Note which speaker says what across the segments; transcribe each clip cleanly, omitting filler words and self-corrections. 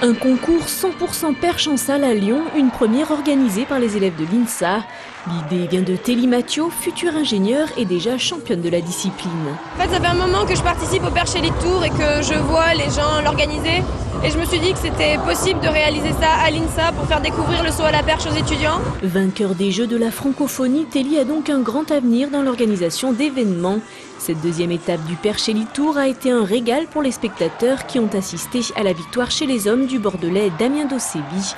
Speaker 1: Un concours 100% perche en salle à Lyon, une première organisée par les élèves de l'INSA. L'idée vient de Telly Mathieu, future ingénieure et déjà championne de la discipline.
Speaker 2: En fait, ça fait un moment que je participe au Perche Elite Tour et que je vois les gens l'organiser. Et je me suis dit que c'était possible de réaliser ça à l'INSA pour faire découvrir le saut à la perche aux étudiants.
Speaker 1: Vainqueur des Jeux de la francophonie, Telly a donc un grand avenir dans l'organisation d'événements. Cette deuxième étape du Perche Elite Tour a été un régal pour les spectateurs qui ont assisté à la victoire chez les hommes du Bordelais Damien Dossebi.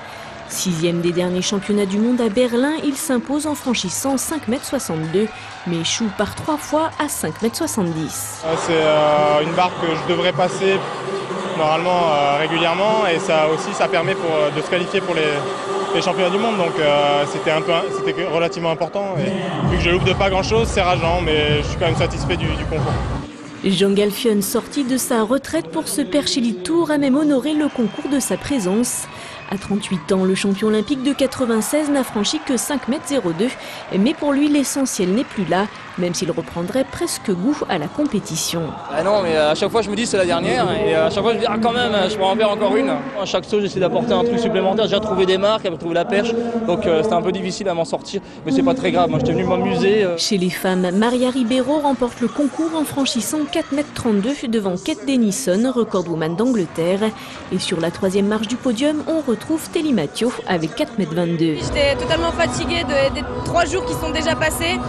Speaker 1: 6e des derniers championnats du monde à Berlin, il s'impose en franchissant 5,62 m, mais échoue par 3 fois à 5,70 m.
Speaker 3: C'est une barre que je devrais passer normalement régulièrement, et ça aussi ça permet de se qualifier pour les championnats du monde, donc c'était relativement important. Et vu que je loupe de pas grand chose, c'est rageant, mais je suis quand même satisfait du concours.
Speaker 1: Jean Galfion, sorti de sa retraite pour ce Perche Elite Tour, a même honoré le concours de sa présence. À 38 ans, le champion olympique de 96 n'a franchi que 5,02 m, mais pour lui l'essentiel n'est plus là, même s'il reprendrait presque goût à la compétition.
Speaker 4: Ah non, mais à chaque fois je me dis c'est la dernière, et à chaque fois je me dis quand même je peux en faire encore une. À chaque saut j'essaie d'apporter un truc supplémentaire, j'ai déjà trouvé des marques, j'ai trouvé la perche, donc c'était un peu difficile à m'en sortir, mais c'est pas très grave, moi j'étais venu m'amuser.
Speaker 1: Chez les femmes, Maria Ribeiro remporte le concours en franchissant 4,32 m devant Kate Denison, recordwoman d'Angleterre. Et sur la 3e marche du podium, on retrouve Telly Mathieu avec 4,22 m.
Speaker 2: J'étais totalement fatiguée des 3 jours qui sont déjà passés.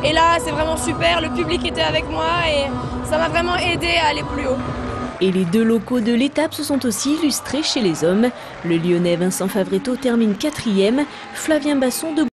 Speaker 2: Et là, c'est vraiment super, le public était avec moi et ça m'a vraiment aidé à aller plus haut.
Speaker 1: Et les 2 locaux de l'étape se sont aussi illustrés chez les hommes. Le Lyonnais Vincent Favretto termine 4e, Flavien Basson de